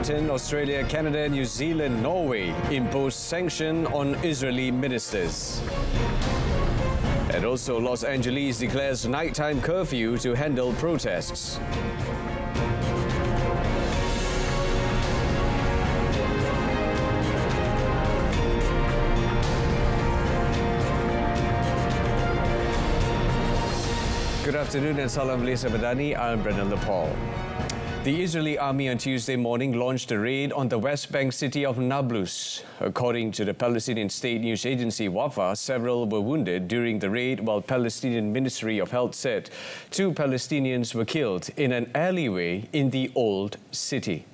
Britain, Australia, Canada, New Zealand, Norway impose sanction on Israeli ministers. And also Los Angeles declares nighttime curfew to handle protests. Good afternoon and Salam Malaysia Madani. I'm Brendan Lepal. The Israeli army on Tuesday morning launched a raid on the West Bank city of Nablus. According to the Palestinian state news agency Wafa, several were wounded during the raid, while Palestinian Ministry of Health said 2 Palestinians were killed in an alleyway in the old city.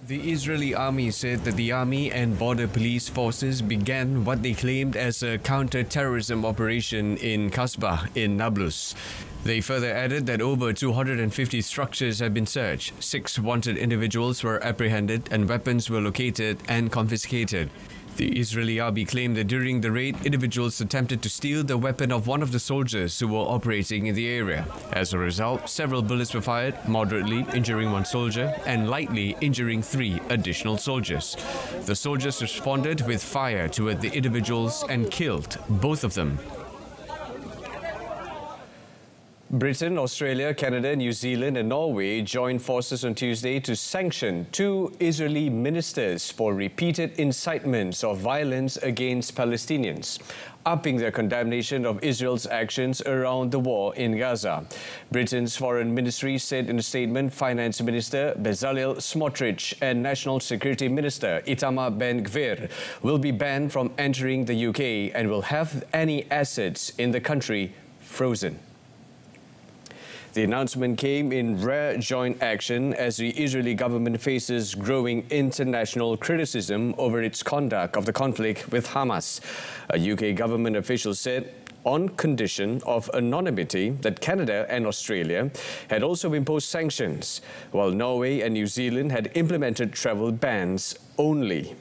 The Israeli army said that the army and border police forces began what they claimed as a counter-terrorism operation in Kasbah in Nablus. They further added that over 250 structures have been searched, 6 wanted individuals were apprehended and weapons were located and confiscated. The Israeli army claimed that during the raid, individuals attempted to steal the weapon of one of the soldiers who were operating in the area. As a result, several bullets were fired, moderately injuring 1 soldier and lightly injuring 3 additional soldiers. The soldiers responded with fire toward the individuals and killed both of them. Britain, Australia, Canada, New Zealand and Norway joined forces on Tuesday to sanction 2 Israeli ministers for repeated incitements of violence against Palestinians, upping their condemnation of Israel's actions around the war in Gaza. Britain's Foreign Ministry said in a statement Finance Minister Bezalel Smotrich and National Security Minister Itamar Ben-Gvir will be banned from entering the UK and will have any assets in the country frozen. The announcement came in rare joint action as the Israeli government faces growing international criticism over its conduct of the conflict with Hamas. A UK government official said, on condition of anonymity, that Canada and Australia had also imposed sanctions, while Norway and New Zealand had implemented travel bans only.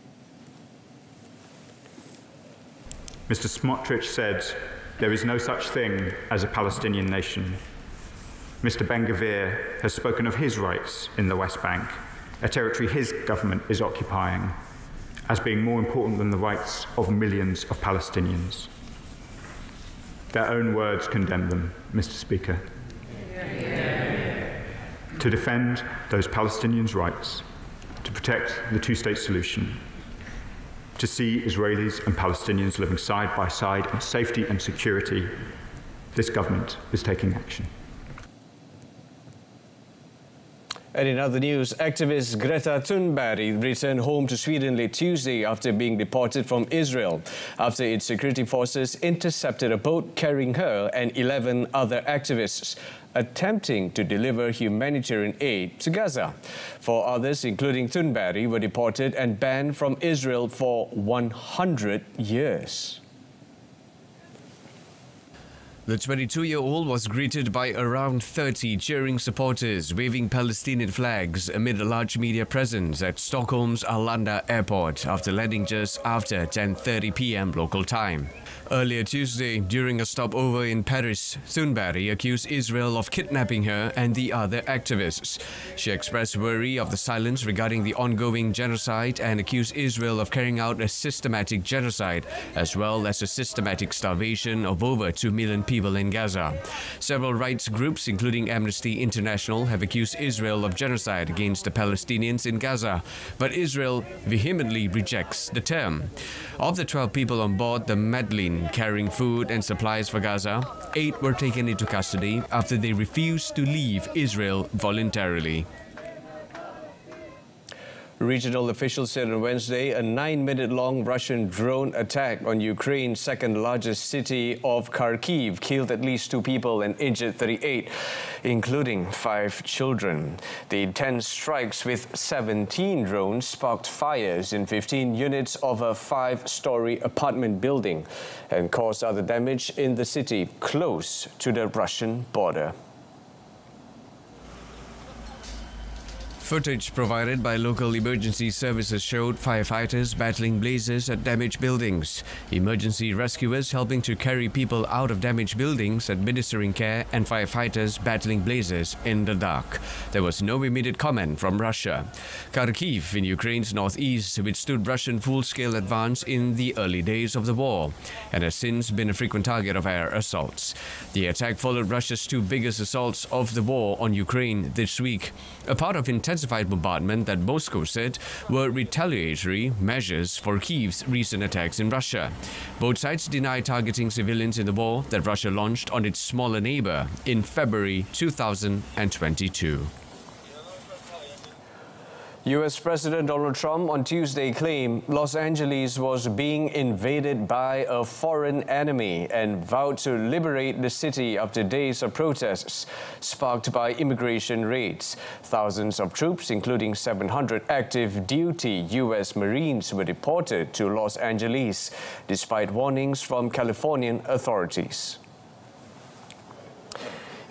Mr. Smotrich said, there is no such thing as a Palestinian nation. Mr. Ben-Gvir has spoken of his rights in the West Bank, a territory his government is occupying, as being more important than the rights of millions of Palestinians. Their own words condemn them, Mr. Speaker. To defend those Palestinians' rights, to protect the two-state solution, to see Israelis and Palestinians living side by side in safety and security, this government is taking action. And in other news, activist Greta Thunberg returned home to Sweden late Tuesday after being deported from Israel, after its security forces intercepted a boat carrying her and 11 other activists attempting to deliver humanitarian aid to Gaza. 4 others, including Thunberg, were deported and banned from Israel for 100 years. The 22-year-old was greeted by around 30 cheering supporters waving Palestinian flags amid a large media presence at Stockholm's Arlanda airport after landing just after 10:30 p.m. local time. Earlier Tuesday, during a stopover in Paris, Thunberg accused Israel of kidnapping her and the other activists. She expressed worry of the silence regarding the ongoing genocide and accused Israel of carrying out a systematic genocide, as well as a systematic starvation of over 2 million people in Gaza. Several rights groups, including Amnesty International, have accused Israel of genocide against the Palestinians in Gaza, but Israel vehemently rejects the term. Of the 12 people on board the Madeleine carrying food and supplies for Gaza, 8 were taken into custody after they refused to leave Israel voluntarily. Regional officials said on Wednesday a 9-minute-long Russian drone attack on Ukraine's second-largest city of Kharkiv killed at least 2 people and injured 38, including 5 children. The intense strikes with 17 drones sparked fires in 15 units of a 5-story apartment building and caused other damage in the city close to the Russian border. Footage provided by local emergency services showed firefighters battling blazes at damaged buildings, emergency rescuers helping to carry people out of damaged buildings administering care, and firefighters battling blazes in the dark. There was no immediate comment from Russia. Kharkiv in Ukraine's northeast withstood Russian full-scale advance in the early days of the war and has since been a frequent target of air assaults. The attack followed Russia's two biggest assaults of the war on Ukraine this week, a part of intensified bombardment that Moscow said were retaliatory measures for Kyiv's recent attacks in Russia. Both sides deny targeting civilians in the war that Russia launched on its smaller neighbor in February 2022. U.S. President Donald Trump on Tuesday claimed Los Angeles was being invaded by a foreign enemy and vowed to liberate the city after days of protests sparked by immigration raids. Thousands of troops, including 700 active duty U.S. Marines, were deported to Los Angeles, despite warnings from Californian authorities.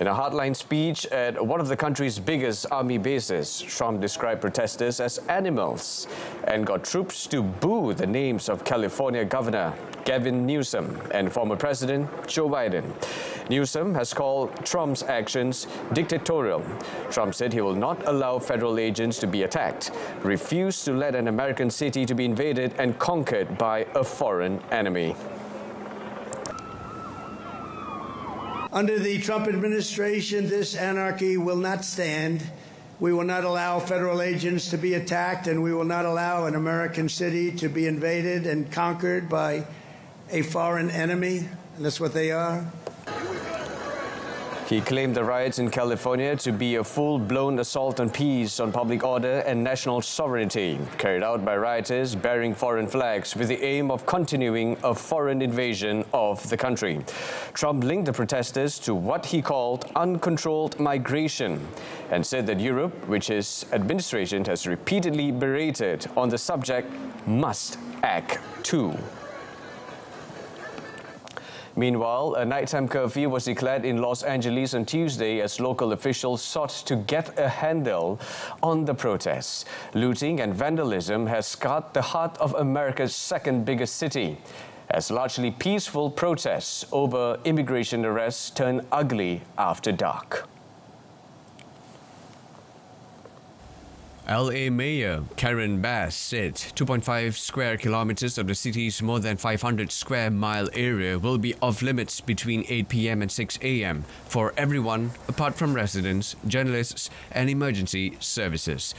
In a hardline speech at one of the country's biggest army bases, Trump described protesters as animals and got troops to boo the names of California Governor Gavin Newsom and former President Joe Biden. Newsom has called Trump's actions dictatorial. Trump said he will not allow federal agents to be attacked, refused to let an American city to be invaded and conquered by a foreign enemy. Under the Trump administration, this anarchy will not stand. We will not allow federal agents to be attacked, and we will not allow an American city to be invaded and conquered by a foreign enemy. And that's what they are. He claimed the riots in California to be a full-blown assault on peace, on public order and national sovereignty, carried out by rioters bearing foreign flags with the aim of continuing a foreign invasion of the country. Trump linked the protesters to what he called uncontrolled migration and said that Europe, which his administration has repeatedly berated on the subject, must act too. Meanwhile, a nighttime curfew was declared in Los Angeles on Tuesday as local officials sought to get a handle on the protests. Looting and vandalism has scarred the heart of America's second biggest city, as largely peaceful protests over immigration arrests turn ugly after dark. LA Mayor Karen Bass said 2.5 square kilometers of the city's more than 500 square mile area will be off limits between 8 p.m. and 6 a.m. for everyone apart from residents, journalists and emergency services.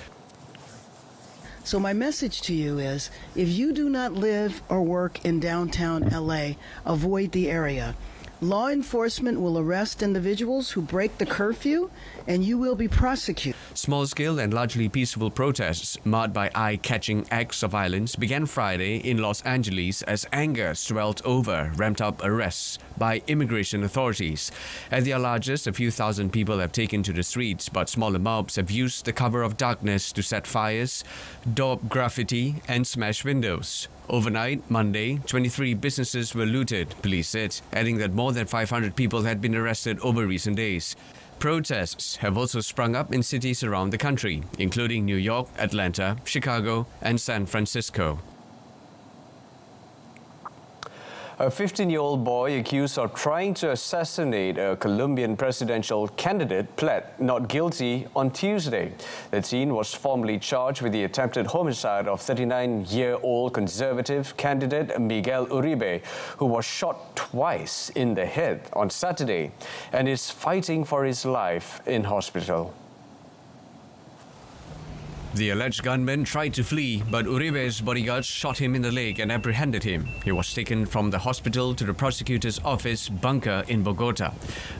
So my message to you is, if you do not live or work in downtown LA, avoid the area. Law enforcement will arrest individuals who break the curfew, and you will be prosecuted. Small-scale and largely peaceful protests marred by eye-catching acts of violence began Friday in Los Angeles as anger swelled over ramped-up arrests by immigration authorities. At their largest, a few thousand people have taken to the streets, but smaller mobs have used the cover of darkness to set fires, daub graffiti and smash windows. Overnight, Monday, 23 businesses were looted, police said, adding that more than 500 people had been arrested over recent days. Protests have also sprung up in cities around the country, including New York, Atlanta, Chicago, and San Francisco. A 15-year-old boy accused of trying to assassinate a Colombian presidential candidate pled not guilty on Tuesday. The teen was formally charged with the attempted homicide of 39-year-old conservative candidate Miguel Uribe, who was shot twice in the head on Saturday and is fighting for his life in hospital. The alleged gunman tried to flee, but Uribe's bodyguards shot him in the leg and apprehended him. He was taken from the hospital to the prosecutor's office bunker in Bogota.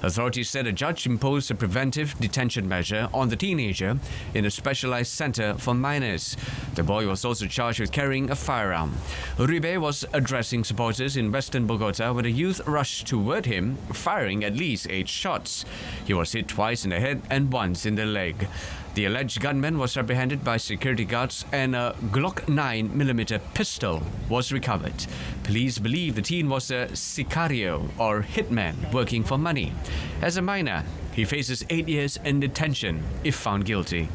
Authorities said a judge imposed a preventive detention measure on the teenager in a specialized center for minors. The boy was also charged with carrying a firearm. Uribe was addressing supporters in western Bogota when a youth rushed toward him, firing at least 8 shots. He was hit twice in the head and once in the leg. The alleged gunman was apprehended by security guards and a Glock 9mm pistol was recovered. Police believe the teen was a sicario or hitman working for money. As a minor, he faces 8 years in detention if found guilty.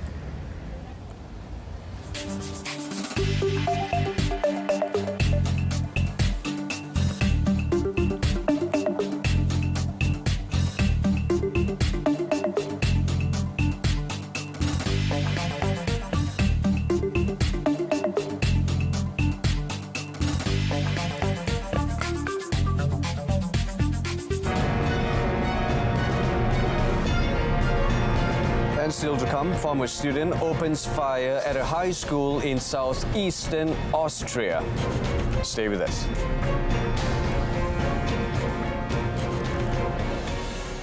And still to come, former student opens fire at a high school in southeastern Austria. Stay with us.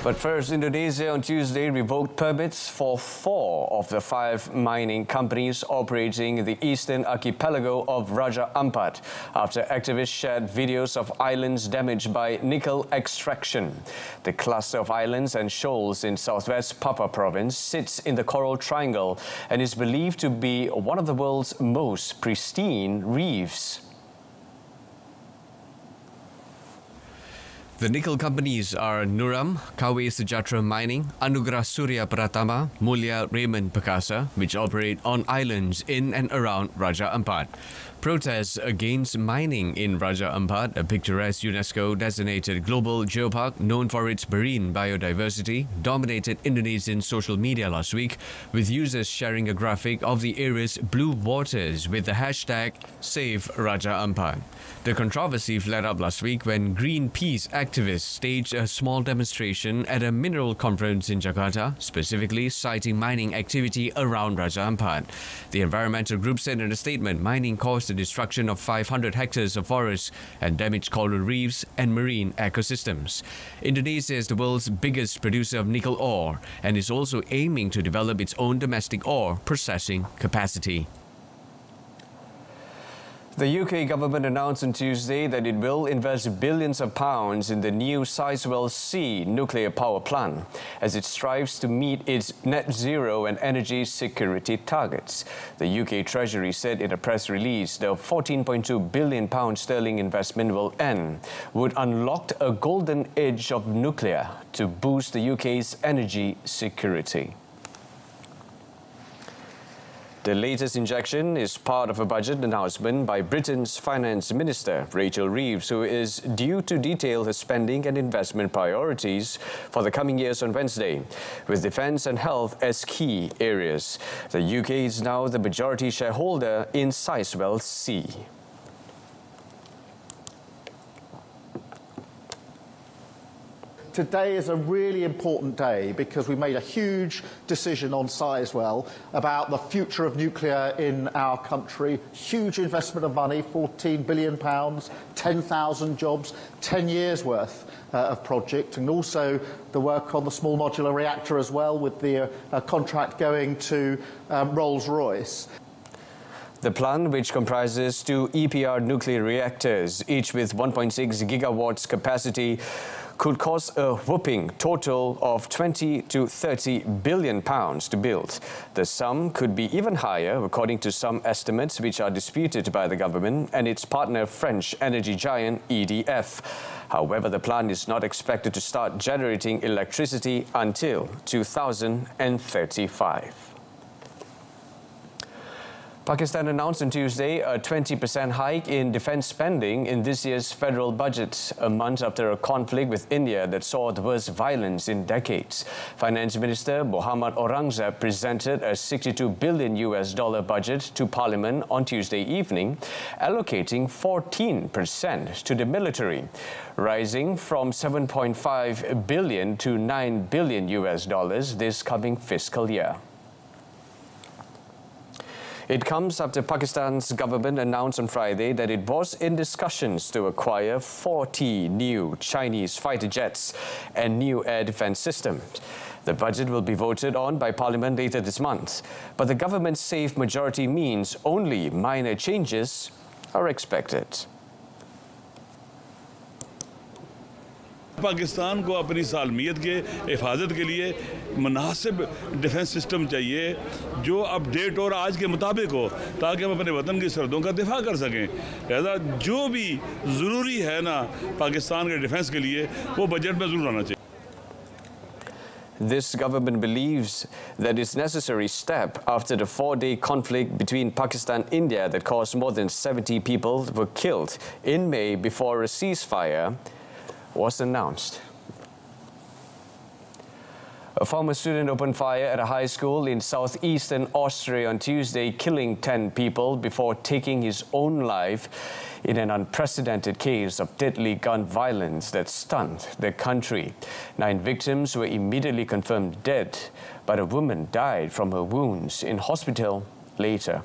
But first, Indonesia on Tuesday revoked permits for 4 of the 5 mining companies operating in the eastern archipelago of Raja Ampat after activists shared videos of islands damaged by nickel extraction. The cluster of islands and shoals in southwest Papua province sits in the Coral Triangle and is believed to be one of the world's most pristine reefs. The nickel companies are Nuram, Kawe Sejahtera Mining, Anugerah Surya Pratama, Mulia Raymond Perkasa, which operate on islands in and around Raja Ampat. Protests against mining in Raja Ampat, a picturesque UNESCO-designated global geopark known for its marine biodiversity, dominated Indonesian social media last week, with users sharing a graphic of the area's blue waters with the hashtag #SaveRajaAmpat. The controversy flared up last week when Greenpeace activists staged a small demonstration at a mineral conference in Jakarta, specifically citing mining activity around Raja Ampat. The environmental group said in a statement, mining caused the destruction of 500 hectares of forests and damaged coral reefs and marine ecosystems. Indonesia is the world's biggest producer of nickel ore and is also aiming to develop its own domestic ore processing capacity. The UK government announced on Tuesday that it will invest billions of pounds in the new Sizewell C nuclear power plant as it strives to meet its net zero and energy security targets. The UK Treasury said in a press release the £14.2 billion sterling investment will end, would unlock a golden age of nuclear to boost the UK's energy security. The latest injection is part of a budget announcement by Britain's Finance Minister, Rachel Reeves, who is due to detail her spending and investment priorities for the coming years on Wednesday, with defence and health as key areas. The UK is now the majority shareholder in Sizewell C. Today is a really important day because we made a huge decision on Sizewell about the future of nuclear in our country. Huge investment of money, £14 billion, 10,000 jobs, 10 years worth of project, and also the work on the small modular reactor as well, with the contract going to Rolls-Royce. The plant, which comprises 2 EPR nuclear reactors, each with 1.6 gigawatts capacity, could cost a whopping total of 20 to 30 billion pounds to build. The sum could be even higher, according to some estimates which are disputed by the government and its partner French energy giant EDF. However, the plant is not expected to start generating electricity until 2035. Pakistan announced on Tuesday a 20% hike in defence spending in this year's federal budget, a month after a conflict with India that saw the worst violence in decades. Finance Minister Muhammad Aurangzeb presented a $62 billion budget to Parliament on Tuesday evening, allocating 14% to the military, rising from $7.5 billion to $9 billion this coming fiscal year. It comes after Pakistan's government announced on Friday that it was in discussions to acquire 40 new Chinese fighter jets and new air defense systems. The budget will be voted on by Parliament later this month, but the government's safe majority means only minor changes are expected. Pakistan को अपनी सालमियत के हिफाजत के लिए मुनासिब defence system चाहिए जो update और आज के मुताबिक हो, ताकि हम अपने वतन की सरहदों का दिफा कर सकें। लिहाजा जो भी ज़रूरी है ना पाकिस्तान के डिफेंस के लिए वो बजट में ज़रूर आना चाहिए। This government believes that its necessary step after the 4-day conflict between Pakistan and India that caused more than 70 people were killed in May before a ceasefire was announced. A former student opened fire at a high school in southeastern Austria on Tuesday, killing 10 people before taking his own life in an unprecedented case of deadly gun violence that stunned the country. 9 victims were immediately confirmed dead, but a woman died from her wounds in hospital later.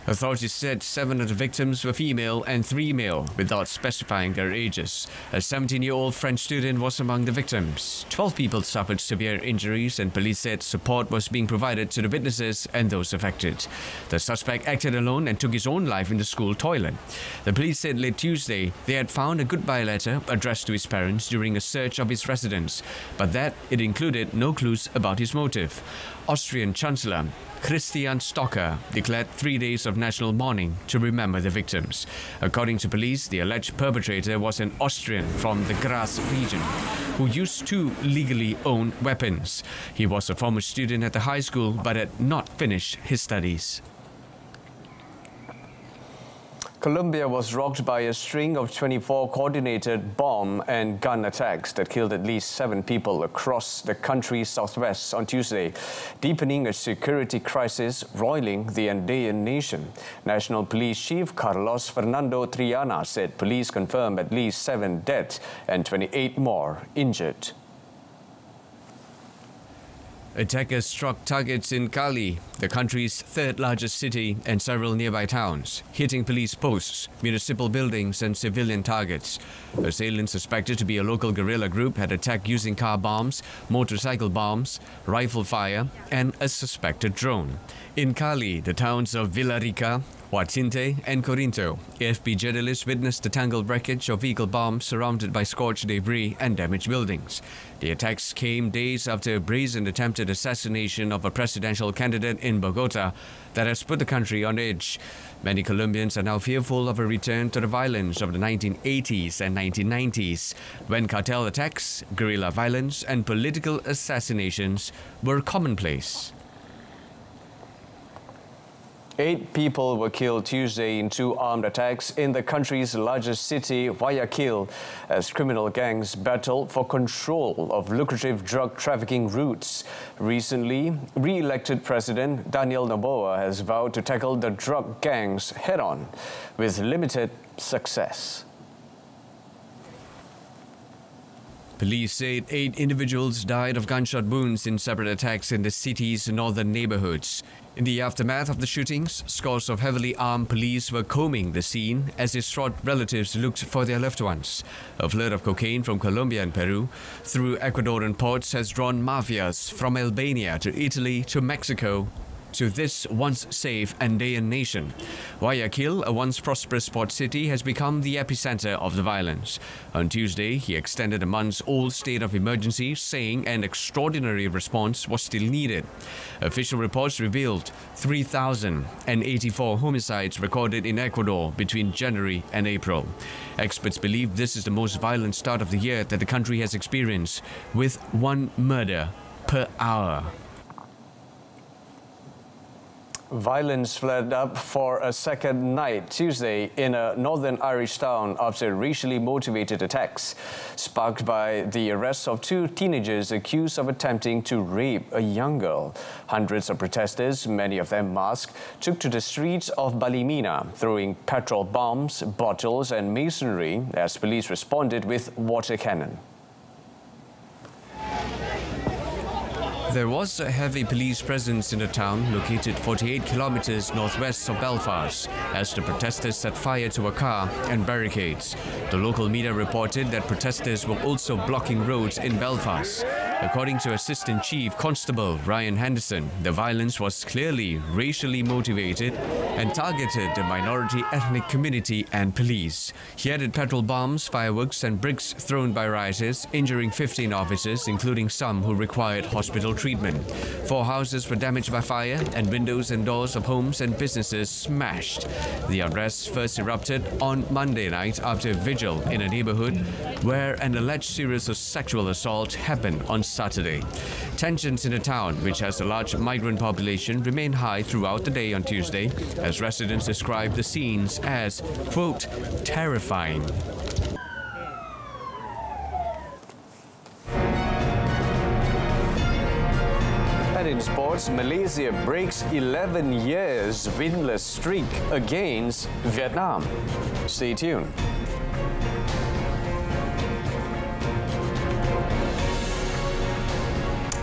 Authorities said 7 of the victims were female and 3 male, without specifying their ages. A 17-year-old French student was among the victims. 12 people suffered severe injuries, and police said support was being provided to the witnesses and those affected. The suspect acted alone and took his own life in the school toilet. The police said late Tuesday they had found a goodbye letter addressed to his parents during a search of his residence, but that it included no clues about his motive. Austrian Chancellor Christian Stocker declared 3 days of national mourning to remember the victims. According to police, the alleged perpetrator was an Austrian from the Graz region who used 2 legally owned weapons. He was a former student at the high school but had not finished his studies. Colombia was rocked by a string of 24 coordinated bomb and gun attacks that killed at least 7 people across the country's southwest on Tuesday, deepening a security crisis roiling the Andean nation. National Police Chief Carlos Fernando Triana said police confirmed at least 7 dead and 28 more injured. Attackers struck targets in Cali, the country's 3rd largest city, and several nearby towns, hitting police posts, municipal buildings and civilian targets. Assailants suspected to be a local guerrilla group had attacked using car bombs, motorcycle bombs, rifle fire and a suspected drone. In Cali, the towns of Villarrica, Huatinte and Corinto, AFP journalists witnessed the tangled wreckage of vehicle bombs surrounded by scorched debris and damaged buildings. The attacks came days after a brazen attempted assassination of a presidential candidate in Bogota that has put the country on edge. Many Colombians are now fearful of a return to the violence of the 1980s and 1990s, when cartel attacks, guerrilla violence and political assassinations were commonplace. 8 people were killed Tuesday in 2 armed attacks in the country's largest city, Guayaquil, as criminal gangs battled for control of lucrative drug trafficking routes. Recently, re-elected President Daniel Noboa has vowed to tackle the drug gangs head-on, with limited success. Police said 8 individuals died of gunshot wounds in separate attacks in the city's northern neighborhoods. In the aftermath of the shootings, scores of heavily armed police were combing the scene as distraught relatives looked for their loved ones. A flood of cocaine from Colombia and Peru through Ecuadorian ports has drawn mafias from Albania to Italy to Mexico to this once safe Andean nation. Guayaquil, a once prosperous port city, has become the epicenter of the violence. On Tuesday, he extended a months-old state of emergency, saying an extraordinary response was still needed. Official reports revealed 3,084 homicides recorded in Ecuador between January and April. Experts believe this is the most violent start of the year that the country has experienced, with 1 murder per hour. Violence flared up for a second night Tuesday in a northern Irish town after racially motivated attacks, sparked by the arrest of 2 teenagers accused of attempting to rape a young girl. Hundreds of protesters, many of them masked, took to the streets of Ballymena, throwing petrol bombs, bottles and masonry as police responded with water cannon. There was a heavy police presence in the town located 48 kilometers northwest of Belfast as the protesters set fire to a car and barricades. The local media reported that protesters were also blocking roads in Belfast. According to Assistant Chief Constable Ryan Henderson, the violence was clearly racially motivated and targeted the minority ethnic community and police. He added petrol bombs, fireworks and bricks thrown by rioters, injuring 15 officers, including some who required hospital treatment. 4 houses were damaged by fire and windows and doors of homes and businesses smashed. The unrest first erupted on Monday night after a vigil in a neighborhood where an alleged series of sexual assault happened on Saturday. Tensions in the town, which has a large migrant population, remain high throughout the day on Tuesday, as residents describe the scenes as, quote, terrifying. And in sports, Malaysia breaks 11 years winless streak against Vietnam. Stay tuned.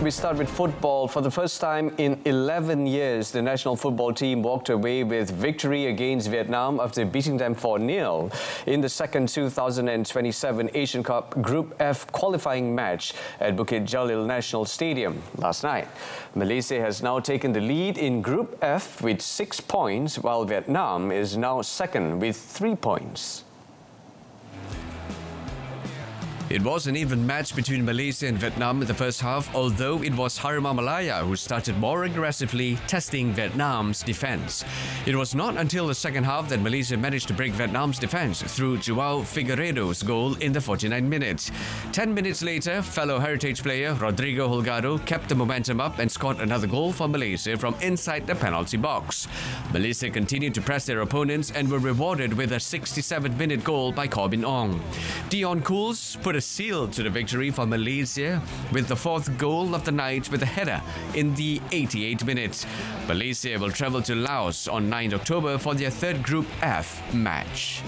We start with football. For the first time in 11 years, the national football team walked away with victory against Vietnam after beating them 4-0 in the second 2027 Asian Cup Group F qualifying match at Bukit Jalil National Stadium last night. Malaysia has now taken the lead in Group F with 6 points, while Vietnam is now second with 3 points. It was an even match between Malaysia and Vietnam in the first half, although it was Harimau Malaya who started more aggressively, testing Vietnam's defence. It was not until the second half that Malaysia managed to break Vietnam's defence through Joao Figueiredo's goal in the 49th minute. 10 minutes later, fellow Heritage player Rodrigo Holgado kept the momentum up and scored another goal for Malaysia from inside the penalty box. Malaysia continued to press their opponents and were rewarded with a 67th-minute goal by Corbin Ong. Dion Cools put a seal to the victory for Malaysia with the fourth goal of the night with a header in the 88th minute. Malaysia will travel to Laos on 9 October for their third Group F match.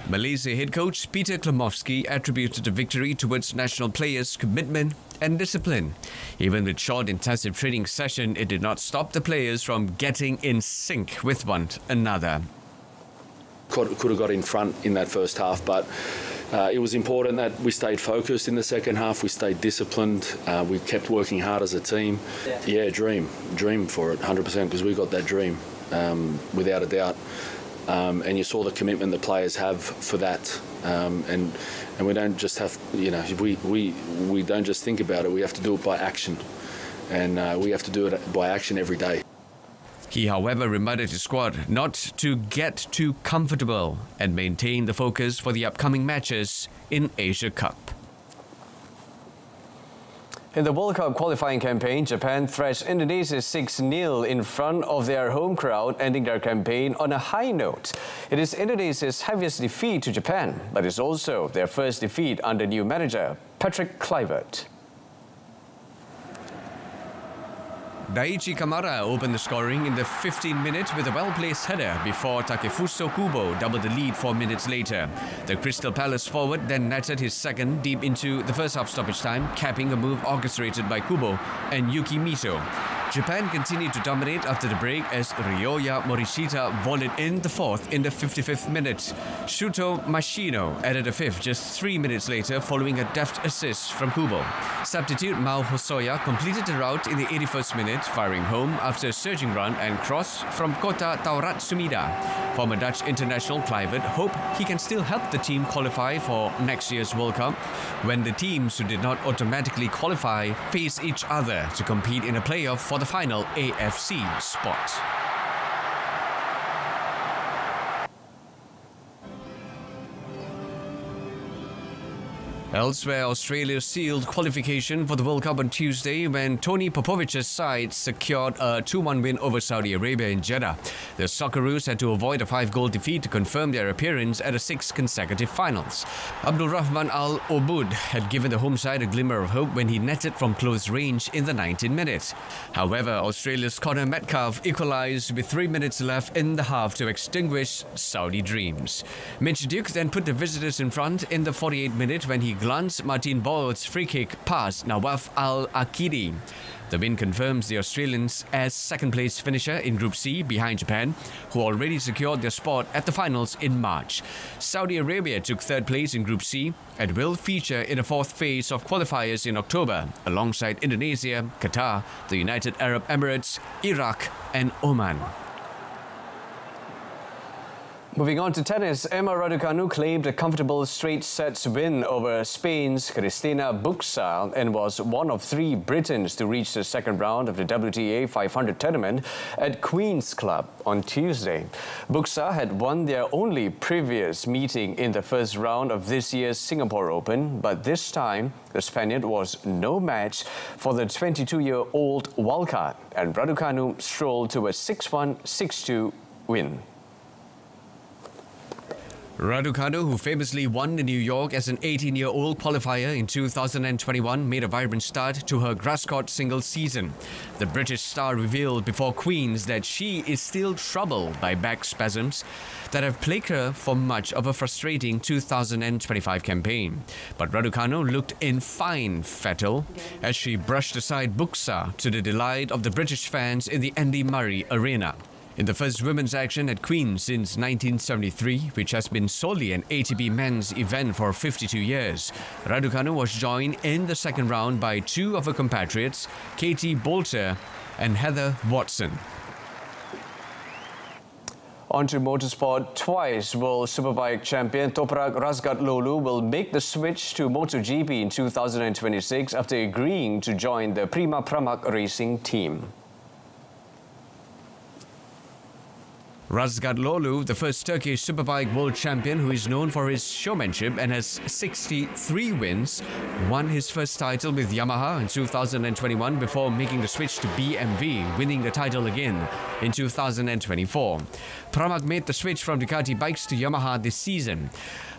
Malaysia head coach Peter Klimowski attributed the victory towards national players' commitment and discipline. Even with short intensive training session, it did not stop the players from getting in sync with one another. Could have got in front in that first half, but it was important that we stayed focused in the second half. We stayed disciplined. We kept working hard as a team. Yeah, dream for it, 100%, because we got that dream without a doubt. And you saw the commitment the players have for that. And we don't just have, we don't just think about it. We have to do it by action, and we have to do it by action every day. He, however, reminded his squad not to get too comfortable and maintain the focus for the upcoming matches in Asia Cup. In the World Cup qualifying campaign, Japan thrashed Indonesia 6-0 in front of their home crowd, ending their campaign on a high note. It is Indonesia's heaviest defeat to Japan, but it's also their first defeat under new manager Patrick Kluivert. Daichi Kamara opened the scoring in the 15th minute with a well-placed header before Takefuso Kubo doubled the lead 4 minutes later. The Crystal Palace forward then netted his second deep into the first half stoppage time, capping a move orchestrated by Kubo and Yuki Mito. Japan continued to dominate after the break as Ryoya Morishita volleyed in the fourth in the 55th minute. Shuto Mashino added a fifth just 3 minutes later following a deft assist from Kubo. Substitute Mao Hosoya completed the rout in the 81st minute, firing home after a surging run and cross from Kota Taurat Sumida. Former Dutch international Kluivert hoped he can still help the team qualify for next year's World Cup when the teams who did not automatically qualify face each other to compete in a playoff for the final AFC spot. Elsewhere, Australia sealed qualification for the World Cup on Tuesday when Tony Popovic's side secured a 2-1 win over Saudi Arabia in Jeddah. The Socceroos had to avoid a 5-goal defeat to confirm their appearance at the 6 consecutive finals. Abdul Rahman Al Obud had given the home side a glimmer of hope when he netted from close range in the 19th minute. However, Australia's Connor Metcalfe equalised with 3 minutes left in the half to extinguish Saudi dreams. Mitch Duke then put the visitors in front in the 48th minute when he glanced Martin Boyd's free kick past Nawaf Al-Akidi. The win confirms the Australians as second-place finisher in Group C behind Japan, who already secured their spot at the finals in March. Saudi Arabia took third place in Group C and will feature in the fourth phase of qualifiers in October, alongside Indonesia, Qatar, the United Arab Emirates, Iraq and Oman. Moving on to tennis, Emma Raducanu claimed a comfortable straight sets win over Spain's Cristina Buxa and was one of 3 Britons to reach the second round of the WTA 500 tournament at Queen's Club on Tuesday. Buxa had won their only previous meeting in the first round of this year's Singapore Open, but this time the Spaniard was no match for the 22-year-old wildcard, and Raducanu strolled to a 6-1, 6-2 win. Raducanu, who famously won in New York as an 18-year-old qualifier in 2021, made a vibrant start to her grass court singles season. The British star revealed before Queen's that she is still troubled by back spasms that have plagued her for much of a frustrating 2025 campaign. But Raducanu looked in fine fettle as she brushed aside Buxa to the delight of the British fans in the Andy Murray Arena. In the first women's action at Queen's since 1973, which has been solely an ATP men's event for 52 years, Raducanu was joined in the second round by two of her compatriots, Katie Boulter and Heather Watson. On to motorsport. Twice World Superbike champion Toprak Razgatlioglu will make the switch to MotoGP in 2026 after agreeing to join the Prima racing team. Razgatlioglu, the first Turkish Superbike world champion who is known for his showmanship and has 63 wins, won his first title with Yamaha in 2021 before making the switch to BMW, winning the title again in 2024. Pramac made the switch from Ducati bikes to Yamaha this season.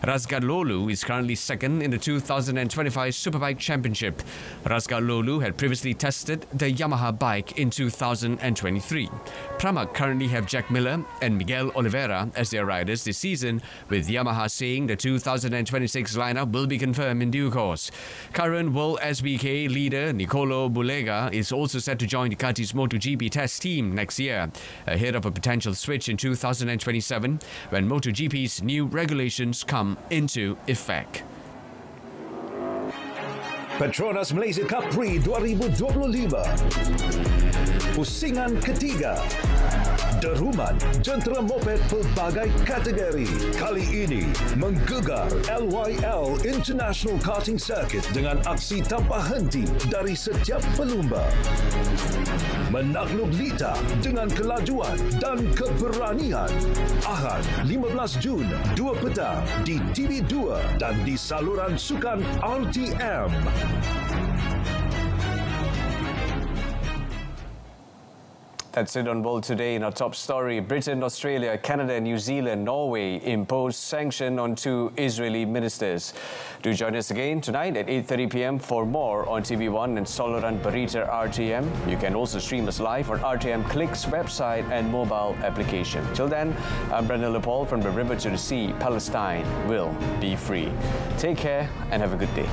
Razgatlioglu is currently second in the 2025 Superbike Championship. Razgatlioglu had previously tested the Yamaha bike in 2023. Pramac currently have Jack Miller and Miguel Oliveira as their riders this season, with Yamaha saying the 2026 lineup will be confirmed in due course. Current World SBK leader Nicolo Bulega is also set to join Ducati's MotoGP test team next year, ahead of a potential switch in 2027 when MotoGP's new regulations come into effect. Petronas Malaysia Cup Prix 2025. Pusingan ketiga. Deruman jentera moped pelbagai kategori. Kali ini menggegar LYL International Karting Circuit dengan aksi tanpa henti dari setiap pelumba. Menakluk lita dengan kelajuan dan keberanian. Ahad 15 Jun 2 petang di TV2 dan di saluran sukan RTM. That's it on World Today. In our top story, Britain, Australia, Canada, New Zealand, Norway impose sanction on two Israeli ministers. Do join us again tonight at 8:30 p.m. for more on TV1 and Soloran Berita RTM. You can also stream us live on RTM Click's website and mobile application. Till then, I'm Brendan Lepol from the river to the sea. Palestine will be free. Take care and have a good day.